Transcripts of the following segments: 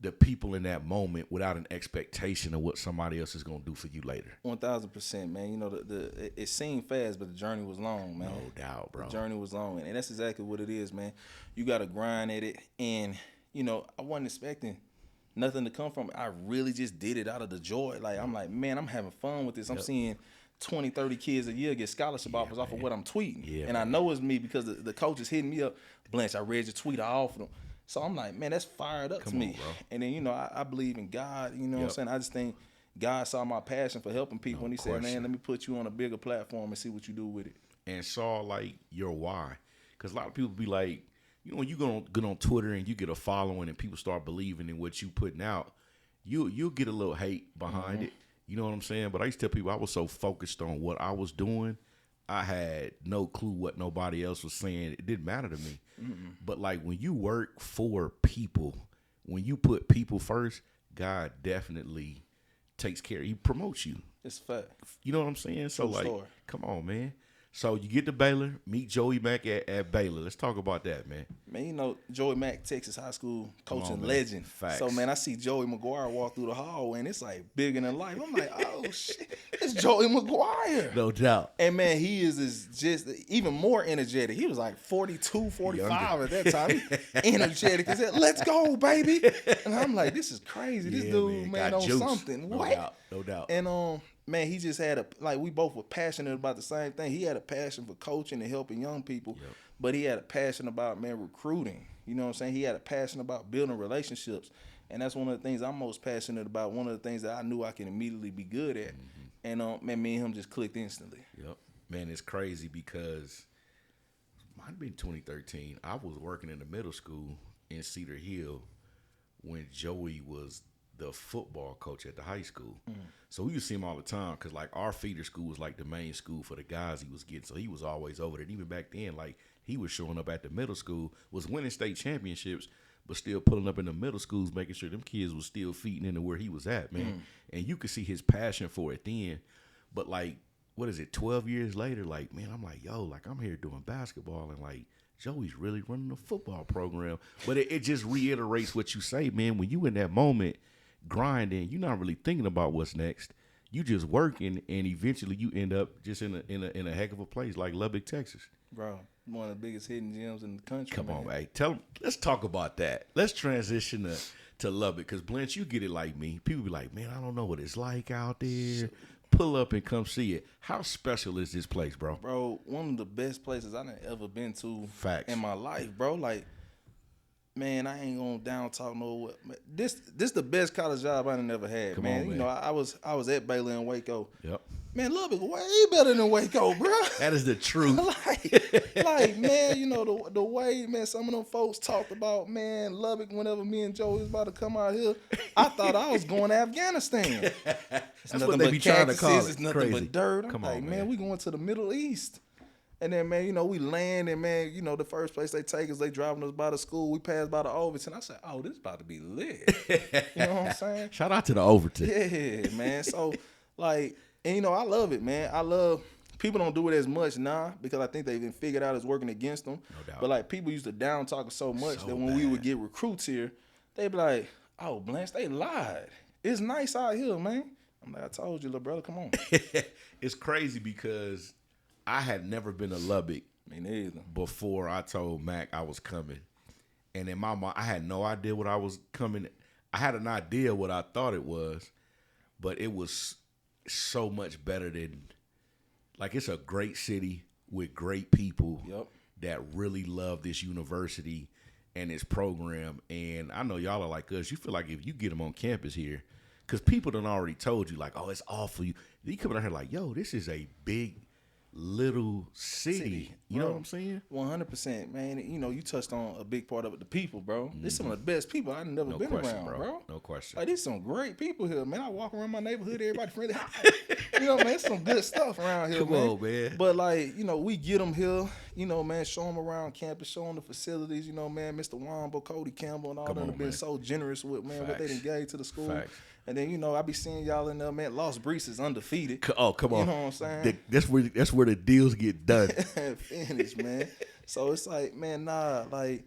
the people in that moment without an expectation of what somebody else is going to do for you later. 1000%, man. You know, it seemed fast, but the journey was long, man. No doubt, bro. The journey was long, and that's exactly what it is, man. You got to grind at it, and, you know, I wasn't expecting nothing to come from it. I really just did it out of the joy. Like, I'm like, man, I'm having fun with this. I'm seeing 20, 30 kids a year get scholarship offers off of what I'm tweeting. Yeah, and I know it's me because the coach is hitting me up. Blanche, I read your tweet. I offered them. So I'm like, man, that's fired up to me. Bro. And then, you know, I believe in God. You know what I'm saying? I just think God saw my passion for helping people. And he said, man, let me put you on a bigger platform and see what you do with it. And saw, like, your why. Because a lot of people be like, you know, when you get on Twitter and you get a following and people start believing in what you putting out, you'll get a little hate behind it. You know what I'm saying? But I used to tell people I was so focused on what I was doing, I had no clue what nobody else was saying. It didn't matter to me. But, like, when you work for people, when you put people first, God definitely takes care. He promotes you. It's a fact. You know what I'm saying? So, True like, story. come on, man. So you get to Baylor, meet Joey Mack at Baylor. Let's talk about that, man. Man, you know, Joey Mack, Texas high school coaching on, legend. Facts. So, man, I see Joey Maguire walk through the hallway, and it's like bigger than life. I'm like, oh, shit, it's Joey Maguire. No doubt. And, man, he is just even more energetic. He was like 42, 45 at that time. Energetic as hell. Let's go, baby. And I'm like, this is crazy. This dude, man, on juice. something. No What? doubt. No doubt. And, man, he just had we both were passionate about the same thing. He had a passion for coaching and helping young people, but he had a passion about, man, recruiting. You know what I'm saying? He had a passion about building relationships. And that's one of the things I'm most passionate about, one of the things that I knew I can immediately be good at. And, man, me and him just clicked instantly. Yep. Man, it's crazy because it might have been 2013. I was working in the middle school in Cedar Hill when Joey was the football coach at the high school. So we used to see him all the time because, like, our feeder school was like the main school for the guys he was getting. So he was always over there. And even back then, like, he was showing up at the middle school, was winning state championships, but still pulling up in the middle schools, making sure them kids was still feeding into where he was at, man. And you could see his passion for it then. But, like, what is it, 12 years later, like, man, I'm like, yo, like, I'm here doing basketball and, like, Joey's really running a football program. But it just reiterates what you say, man. When you in that moment grinding, you're not really thinking about what's next. You just working, and eventually you end up just in a heck of a place like Lubbock, Texas. Bro, one of the biggest hidden gems in the country. Come man. on, man. Tell them. Let's talk about that. Let's transition to Lubbock, because Blanche, you get it like me. People be like, man, I don't know what it's like out there. Pull up and come see it. How special is this place, bro? Bro, one of the best places I've ever been to Facts. in my life, bro. Like, man, I ain't gonna down talk no. This the best college job I done ever had, Come man. on, man. You know, I was at Baylor in Waco. Yep. Man, Lubbock way better than Waco, bro. That is the truth. like, man, you know, the way, man, some of them folks talked about, man, Lubbock whenever me and Joe was about to come out here, I thought I was going to Afghanistan. That's what they be trying to call it. It's nothing Crazy. but dirt. I'm Come like, on, man, we going to the Middle East. And then, man, you know, we land, and, man, you know, the first place they take us, they driving us by the school. We pass by the Overton. I said, oh, this about to be lit. You know what I'm saying? Shout out to the Overton. Yeah, man. So, like, and, you know, I love it, man. I love, people don't do it as much now because I think they've been figured out it's working against them. No doubt. But, like, people used to down talk it so much that when we would get recruits here, they'd be like, oh, Blanche, they lied. It's nice out here, man. I'm like, I told you, little brother, come on. It's crazy because I had never been to Lubbock Me neither. before I told Mac I was coming. And in my mind, I had no idea what I was coming. I had an idea what I thought it was, but it was so much better than, like, it's a great city with great people that really love this university and its program. And I know y'all are like us. You feel like if you get them on campus here, because people done already told you, like, oh, it's awful. You come out here like, yo, this is a big little city. You know what I'm saying? 100%, man. You know, you touched on a big part of it, the people, bro. This some of the best people I've never been around, bro. No question. Like, there's some great people here, man. I walk around my neighborhood, everybody friendly. You know, man, there's some good stuff around here, Come on, man. But, like, you know, we get them here, you know, man, show them around campus, show them the facilities, you know, man, Mr. Wombo, Cody Campbell, and all them have been so generous with, man, what they done gave to the school. Facts. And then, you know, I be seeing y'all in there, man. Lost Breeze is undefeated. Oh, come on. You know what I'm saying? That's where the deals get done. Finish, man. So it's like, man, nah, like,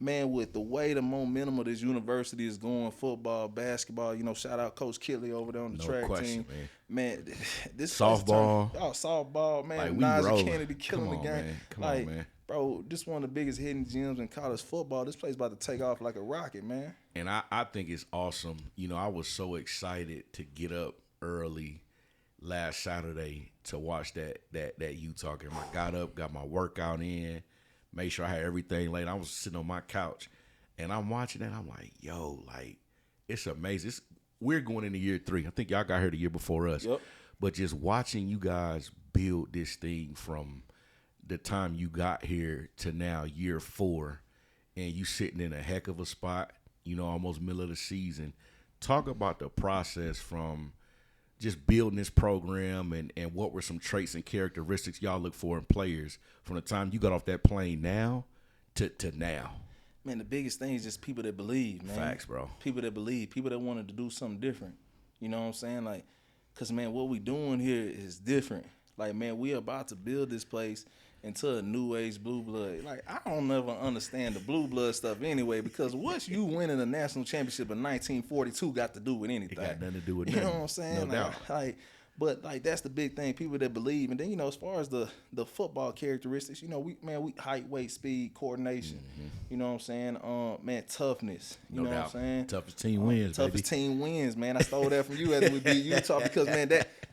man, with the way the momentum of this university is going, football, basketball, shout out Coach Kitley over there on the track team. Man, this softball. Softball, man. Like, Najee Kennedy killing the game. Man. Come on, man. Bro, this one of the biggest hidden gems in college football. This place about to take off like a rocket, man. And I think it's awesome. I was so excited to get up early last Saturday to watch that Utah game. I got up, got my workout in, made sure I had everything laid. I was sitting on my couch, and I'm watching that. I'm like, yo, like, it's amazing. We're going into year 3. I think y'all got here the year before us. Yep. But just watching you guys build this thing from the time you got here to now, year 4, and you sitting in a heck of a spot, almost middle of the season. Talk about the process from just building this program and what were some traits and characteristics y'all look for in players from the time you got off that plane now to now. Man, the biggest thing is just people that believe, man. Facts, bro. People that believe, people that wanted to do something different. You know what I'm saying? Like, because, man, what we doing here is different. Like, man, we about to build this place into a new age blue blood. Like, I don't never understand the blue blood stuff anyway, because what's you winning a national championship in 1942 got to do with anything? It got nothing to do with nothing. You know what I'm saying? No doubt. But that's the big thing, people that believe. And then, as far as the football characteristics, we height, weight, speed, coordination. Mm-hmm. You know what I'm saying? Man, toughness. You know what I'm saying? Toughest team wins, Toughest team wins, man. I stole that from you after we beat Utah because, man,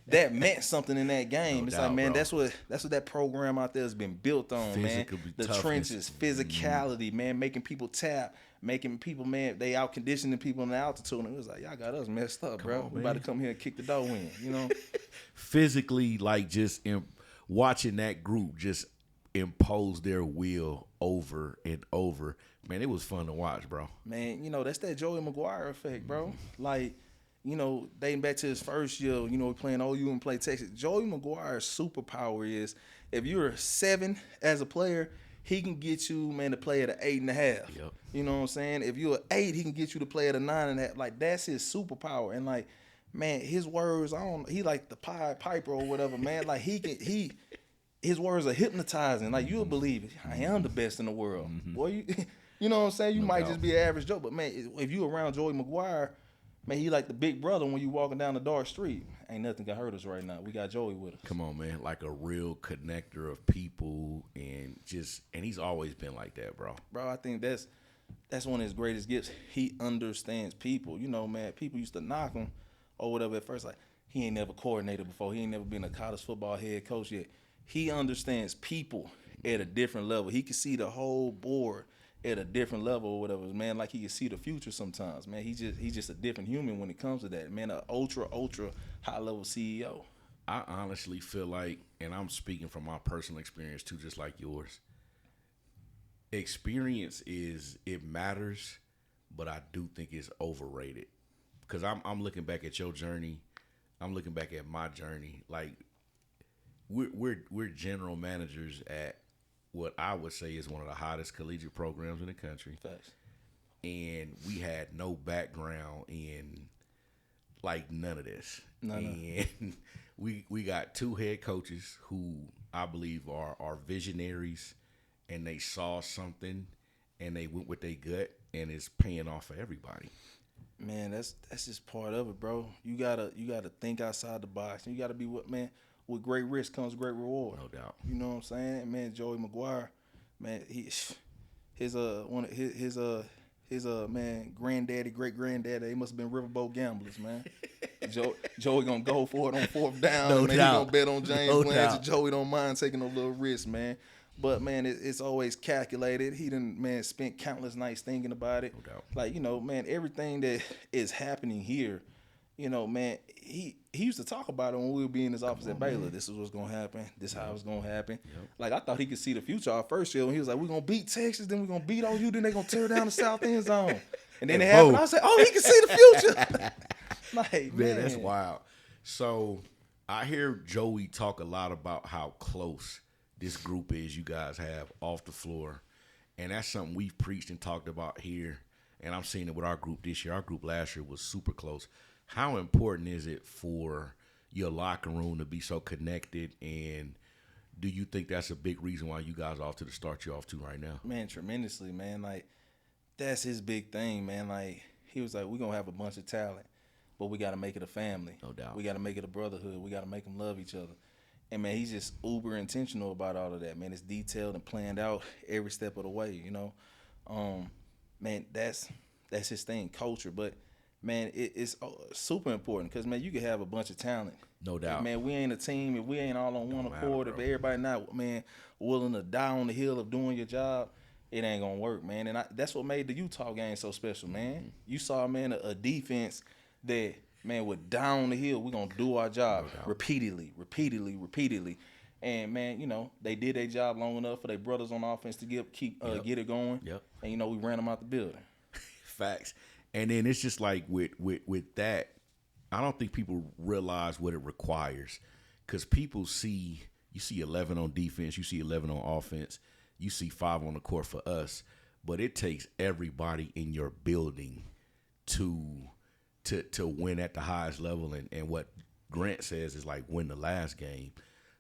that meant something in that game. No it's doubt, like, man, bro. that's what that program out there has been built on, man. The toughness. trenches, physicality, man, making people tap, making people, man, they out conditioning people in the altitude. And it was like, y'all got us messed up, bro. We about to come here and kick the door in, Physically, like, just watching that group just impose their will over and over. Man, it was fun to watch, bro. Man, that's that Joey Maguire effect, bro. Like, dating back to his first year, we playing OU and play Texas. Joey Maguire's superpower is if you're a 7 as a player, he can get you, man, to play at an 8.5. Yep. You know what I'm saying? If you're an 8, he can get you to play at a 9.5. Like, that's his superpower. And, like, man, his words, he like the Pied Piper or whatever, man. Like, his words are hypnotizing. Like, you'll believe it. I am the best in the world. Mm-hmm. Boy, you know what I'm saying? You No might doubt. just be an average Joe. But, man, if you around Joey Maguire, man, he like the big brother when you walking down the dark street. Ain't nothing can hurt us right now. We got Joey with us. Come on, man. Like a real connector of people and he's always been like that, bro. Bro, I think that's one of his greatest gifts. He understands people. Man, people used to knock him or whatever at first. Like, he ain't never coordinated before. He ain't never been a college football head coach yet. He understands people at a different level. He can see the whole board at a different level or whatever, man. Like, he can see the future sometimes, man. He's just a different human when it comes to that, man. An ultra high level CEO. I honestly feel like, and I'm speaking from my personal experience too, just like yours. Experience it matters, but I do think it's overrated because I'm looking back at your journey. I'm looking back at my journey. Like, we're general managers at what I would say is one of the hottest collegiate programs in the country. Facts. And we had no background in, like, none of this. And we got 2 head coaches who I believe are visionaries, and they saw something and they went with their gut, and it's paying off for everybody. Man, that's just part of it, bro. You gotta think outside the box. You gotta be with great risk comes great reward. No doubt. You know what I'm saying? Man, Joey Maguire, man, his man, granddaddy, great granddaddy, they must have been riverboat gamblers, man. Joey gonna go for it on 4th down, No man. doubt. He gonna bet on James No Blanchard. doubt. Joey don't mind taking a little risk, man. But, man, it's always calculated. He done, man, spent countless nights thinking about it. No doubt. Like, man, everything that is happening here, man, he used to talk about it when we would be in his office at Baylor. Man. This is what's going to happen. This is how it's going to happen. Yep. Like, I thought he could see the future our first year when he was like, we're going to beat Texas, then we're going to beat OU, then they're going to tear down the South End Zone. And then it happened. I was like, oh, he can see the future. Like, man, that's wild. So I hear Joey talk a lot about how close this group is you guys have off the floor. And that's something we've preached and talked about here. And I'm seeing it with our group this year. Our group last year was super close. How important is it for your locker room to be so connected? And do you think that's a big reason why you guys are off to the start you're off to right now? Man, tremendously, man. Like, that's his big thing, man. Like, he was like, we're going to have a bunch of talent, but we got to make it a family. No doubt. We got to make it a brotherhood. We got to make them love each other. And, man, he's just uber intentional about all of that, man. It's detailed and planned out every step of the way, you know. Man, that's his thing, culture. But, man, it's super important because, man, you can have a bunch of talent. No doubt. Man, we ain't a team. If we ain't all on one accord, bro. if everybody not, man, willing to die on the hill of doing your job, it ain't going to work, man. And that's what made the Utah game so special, man. Mm-hmm. You saw, man, a defense that, man, would die on the hill. We're going to do our job repeatedly. And, man, you know, they did their job long enough for their brothers on offense to get it going. Yep. And, you know, we ran them out the building. Facts. And then it's just like with that, I don't think people realize what it requires, because people see 11 on defense, you see 11 on offense, you see 5 on the court for us, but it takes everybody in your building to win at the highest level. And what Grant says is like win the last game.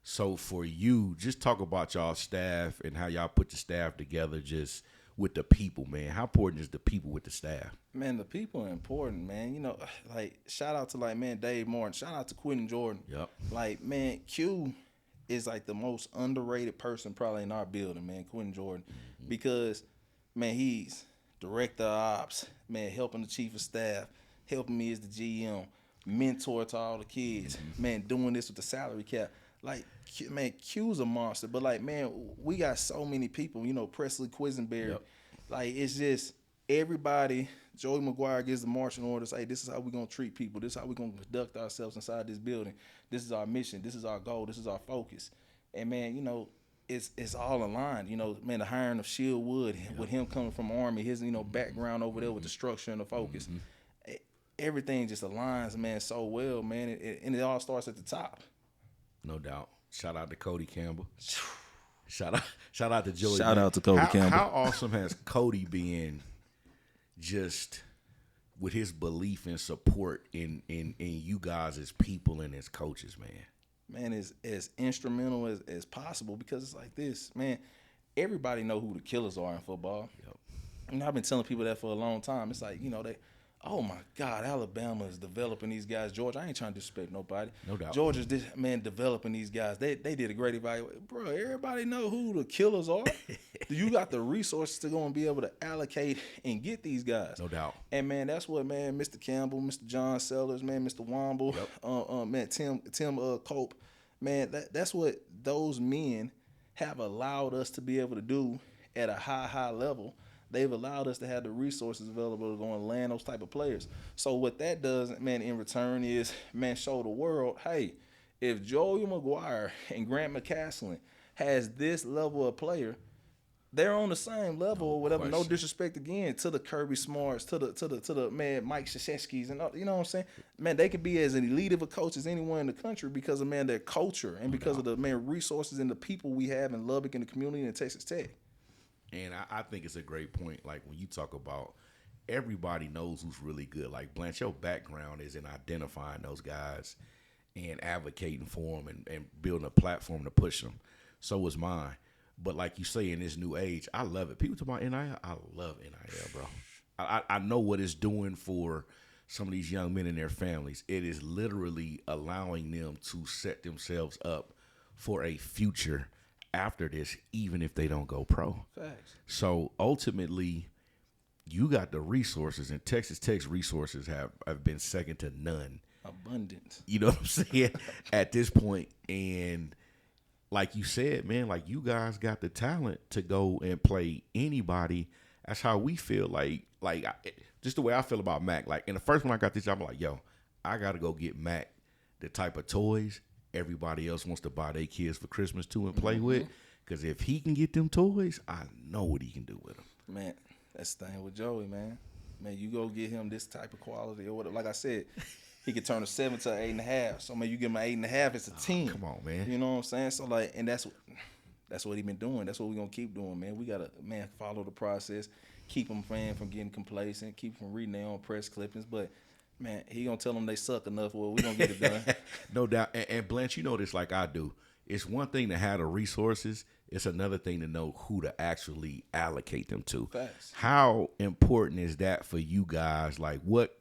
So for you, just talk about y'all staff and how y'all put the staff together, just with the people, man. How important is the people with the staff? Man, the people are important, man. You know, like, shout out to, like, man, Dave Martin. Shout out to Quentin Jordan. Yep. Like, man, Q is, like, the most underrated person probably in our building, man, Quentin Jordan. Mm-hmm. Because, man, he's director of ops, man, helping the chief of staff, helping me as the GM, mentor to all the kids, man, doing this with the salary cap. Like, man, Q's a monster. But, like, man, we got so many people, you know, Presley Quisenberry. Yep. Like, it's just everybody. Joey Maguire gives the marching orders. Hey, this is how we're going to treat people. This is how we're going to conduct ourselves inside this building. This is our mission. This is our goal. This is our focus. And, man, you know, it's all aligned. You know, man, the hiring of Shield Wood, with him coming from Army, his, you know, background over there with the structure and the focus. Everything just aligns, man, so well, man. And it all starts at the top. No doubt. Shout out to Cody Campbell. Shout out to Joey. Shout out to Cody Campbell. How awesome has Cody been, just with his belief and support in you guys as people and as coaches, man? Man, is as instrumental as possible, because it's like this, man. Everybody know who the killers are in football. Yep. And I've been telling people that for a long time. It's like, you know, oh my God, Alabama is developing these guys. Georgia, I ain't trying to disrespect nobody. No doubt. Georgia's developing these guys. They did a great evaluation. Bro, everybody know who the killers are. You got the resources to go and be able to allocate and get these guys. No doubt. And, man, that's what, man, Mr. Campbell, Mr. John Sellers, man, Mr. Womble, man, Tim Cope, man, that's what those men have allowed us to be able to do at a high level. They've allowed us to have the resources available to go and land those type of players. So what that does, man, in return is, man, show the world, hey, if Joey Maguire and Grant McCaslin has this level of player, they're on the same level or whatever. No disrespect again to the Kirby Smarts, to the man Mike Krzyzewski's, and you know what I'm saying. Man, they could be as an elite of a coach as anyone in the country because of, man, their culture and because of the, man, resources and the people we have in Lubbock and the community and Texas Tech. And I think it's a great point. Like, when you talk about everybody knows who's really good. Like, Blanchard, your background is in identifying those guys and advocating for them and building a platform to push them. So was mine. But like you say, in this new age, I love it. People talk about NIL. I love NIL, bro. I know what it's doing for some of these young men and their families. It is literally allowing them to set themselves up for a future after this, even if they don't go pro. Facts. So ultimately, you got the resources, and Texas Tech's resources have been second to none. Abundant. You know what I'm saying? At this point. And like you said, man, like, you guys got the talent to go and play anybody. That's how we feel. Just the way I feel about Mac. Like, in the first when I got this job, I'm like, yo, I got to go get Mac the type of toys everybody else wants to buy their kids for Christmas too and play with. Because if he can get them toys, I know what he can do with them. Man, that's the thing with Joey, man. Man, you go get him this type of quality or whatever. Like I said, he could turn a 7 to an 8.5. So, man, you give him an 8.5, it's a 10. Come on, man. You know what I'm saying? So, like, and that's what he been doing. That's what we're going to keep doing, man. We got to, man, follow the process, keep him, man, from getting complacent, keep him reading their own press clippings. But, man, he going to tell them they suck enough. Well, we going to get it done. No doubt. And Blanche, you know this like I do. It's one thing to have the resources. It's another thing to know who to actually allocate them to. Facts. How important is that for you guys? Like, what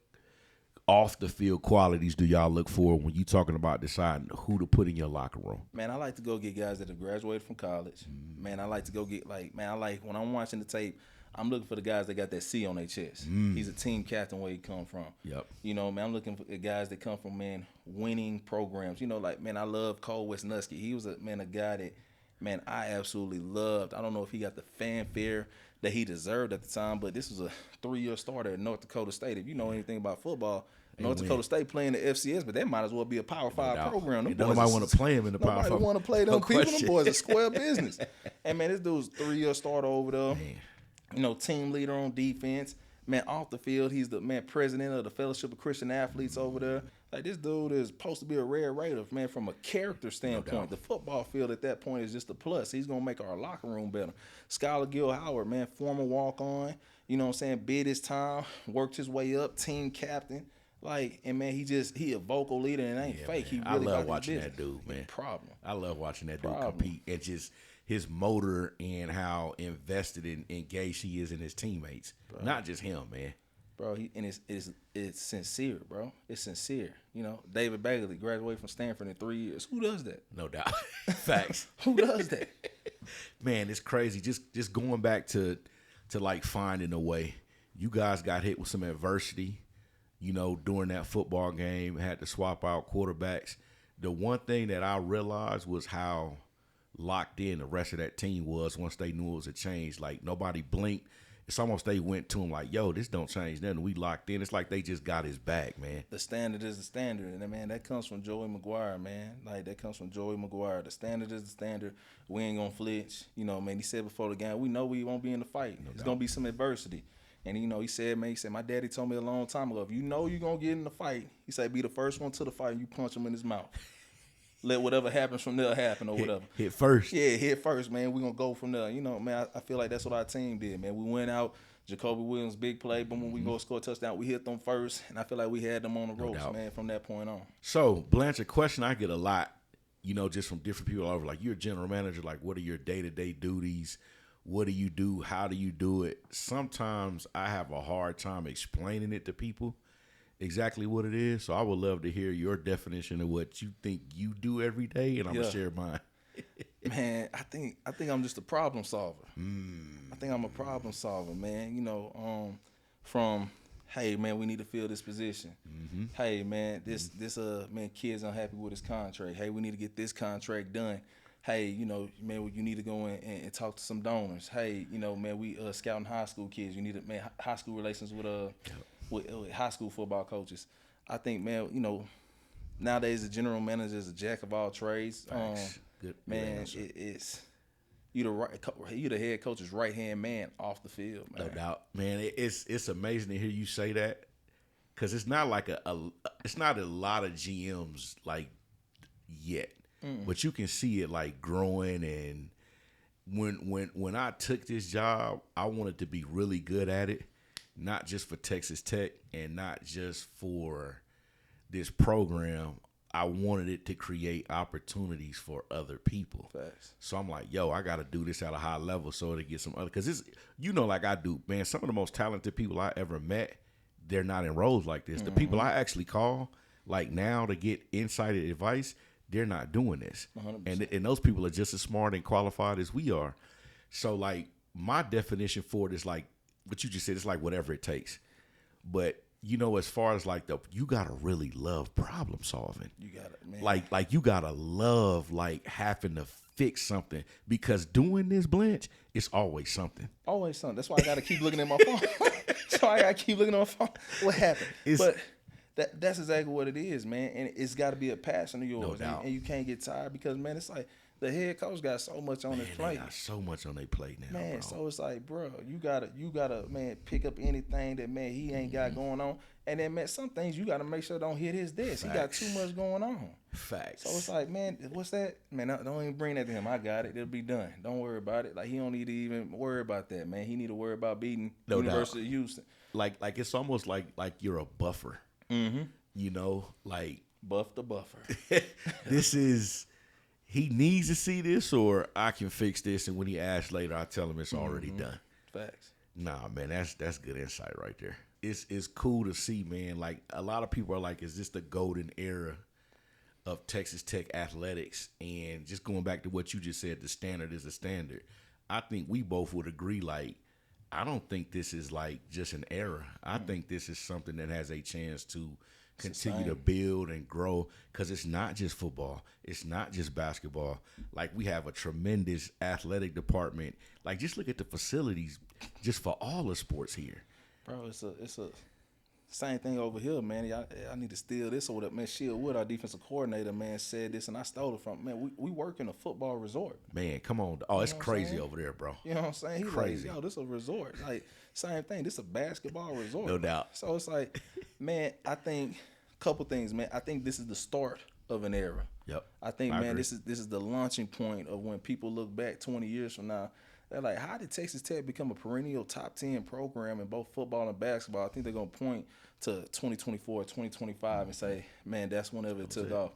off the field qualities do y'all look for when you talking about deciding who to put in your locker room? Man, I like to go get guys that have graduated from college. Man, I like to go get when I'm watching the tape, I'm looking for the guys that got that C on their chest. He's a team captain where he come from. Yep. You know, man, I'm looking for the guys that come from, man, winning programs. You know, like, man, I love Cole Wisniewski. He was a guy that, man, I absolutely loved. I don't know if he got the fanfare that he deserved at the time, but this was a 3-year starter at North Dakota State. If you know anything about football, North Dakota State playing the FCS, but that might as well be a Power 5 program. Nobody want to play him in the Power 5. Nobody want to play them people. Them boys are square business. And, man, this dude's 3-year starter over there. Man. You know, team leader on defense. Man, off the field, he's the, man, president of the Fellowship of Christian Athletes over there. Like, this dude is supposed to be a Red Raider, man, from a character standpoint. The football field at that point is just a plus. He's going to make our locker room better. Skylar Gill Howard, man, former walk-on, you know what I'm saying, bid his time, worked his way up, team captain. Like, and, man, he a vocal leader and ain't fake. Man. He really I love watching that dude, man. Problem. I love watching that dude compete and just his motor and how invested and engaged he is in his teammates. Bro. Not just him, man. Bro, it's sincere, bro. It's sincere. You know, David Bagley graduated from Stanford in 3 years. Who does that? No doubt. Facts. Who does that? Man, it's crazy. Just going back to like finding a way. You guys got hit with some adversity, you know, during that football game, had to swap out quarterbacks. The one thing that I realized was how locked in the rest of that team was once they knew it was a change. Like, nobody blinked. It's almost they went to him like, yo, this don't change nothing. We locked in. It's like they just got his back, man. The standard is the standard. And, man, that comes from Joey Maguire, man. Like, that comes from Joey Maguire. The standard is the standard. We ain't going to flinch. You know, man, he said before the game, we know we won't be in the fight. There's going to be some adversity. And, you know, he said, my daddy told me a long time ago, if you know you're going to get in the fight, he said, be the first one to the fight and you punch him in his mouth. Let whatever happens from there happen or whatever. Hit first. Yeah, hit first, man. We're going to go from there. You know, man, I feel like that's what our team did, man. We went out, Jacoby Williams, big play, but when we go score a touchdown, we hit them first, and I feel like we had them on the ropes, man, from that point on. So, Blanchard, question I get a lot, you know, just from different people all over, like, you're a general manager, like, what are your day-to-day duties? What do you do? How do you do it? Sometimes I have a hard time explaining it to people exactly what it is. So I would love to hear your definition of what you think you do every day, and I'm gonna share mine. Man, I think I'm just a problem solver. I think I'm a problem solver, man. You know, from hey, man, we need to fill this position. Hey, man, this man, kid's unhappy with his contract. Hey, we need to get this contract done. Hey, you know, man, you need to go in and talk to some donors. Hey, you know, man, we scouting high school kids. You need to, man, high school relations with high school football coaches. I think, man, you know, nowadays the general manager is a jack of all trades. Good man, it's you the head coach's right hand man off the field, man. No doubt, man. It's amazing to hear you say that, because it's not like it's not a lot of GMs like yet. But you can see it like growing, and when I took this job, I wanted to be really good at it, not just for Texas Tech and not just for this program. I wanted it to create opportunities for other people. Facts. So I'm like, yo, I got to do this at a high level so to get some other, because it's, you know, like I do, man, some of the most talented people I ever met, they're not in roles like this. The people I actually call like now to get insight advice, they're not doing this. 100%. And those people are just as smart and qualified as we are. So, like, my definition for it is like what you just said. It's like whatever it takes. But, you know, as far as like you got to really love problem solving. You got it, man. Like you got to love like having to fix something, because doing this, Blanche, it's always something. Always something. That's why I got to keep looking at my phone. So I got to keep looking at my phone. What happened? But that's exactly what it is, man. And it's got to be a passion of yours. No doubt. And you can't get tired, because, man, it's like the head coach got so much on his plate. They got so much on their plate now, man. bro. So it's like, bro, you gotta, man, pick up anything that, man, he ain't got going on. And then, man, some things you got to make sure don't hit his desk. Facts. He got too much going on. Facts. So it's like, man, what's that? Man, don't even bring that to him. I got it. It'll be done. Don't worry about it. Like, he don't need to even worry about that, man. He need to worry about beating University of Houston. Like it's almost like you're a buffer. You know, like buff the buffer. this is he needs to see this, or I can fix this, and when he asks later, I tell him it's already done. Facts. Nah, man, that's good insight right there. It's cool to see, man. Like, a lot of people are like, is this the golden era of Texas Tech athletics? And just going back to what you just said, the standard is the standard. I think we both would agree, like, I don't think this is like just an era. I think this is something that has a chance to continue to build and grow, because it's not just football. It's not just basketball. Like, we have a tremendous athletic department. Like, just look at the facilities just for all the sports here. Bro, it's a same thing over here, man. I need to steal this or that. Man, Sheil Wood, our defensive coordinator, man, said this, and I stole it from, man, we work in a football resort. Man, come on. Oh, it's crazy over there, bro. You know what I'm saying? He's crazy. Like, yo, this is a resort. Like, same thing. This is a basketball resort. No doubt. So it's like, man, I think a couple things, man. I think this is the start of an era. Yep. I think, I man, agree. this is the launching point of when people look back 20 years from now. They're like, how did Texas Tech become a perennial top 10 program in both football and basketball? I think they're going to point to 2024, 2025 and say, man, that's whenever it took off.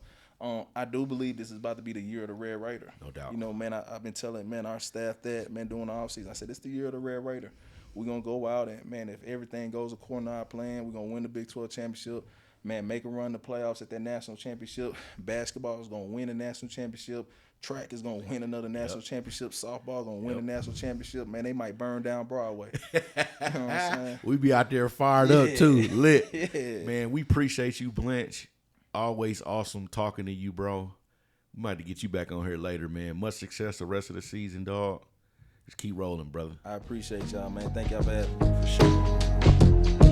I do believe this is about to be the year of the Red Raider. No doubt. You know, man, I've been telling, man, our staff that, man, during the offseason, I said, it's the year of the Red Raider. We're going to go out and, man, if everything goes according to our plan, we're going to win the Big 12 championship. Man, make a run to playoffs at that national championship. Basketball is going to win the national championship. Track is going to win another national championship. Softball going to win a national championship. Man, they might burn down Broadway. You know what I'm saying? We be out there fired up, too. Lit. Yeah. Man, we appreciate you, Blanch. Always awesome talking to you, bro. We might have to get you back on here later, man. Much success the rest of the season, dog. Just keep rolling, brother. I appreciate y'all, man. Thank y'all for having me. For sure.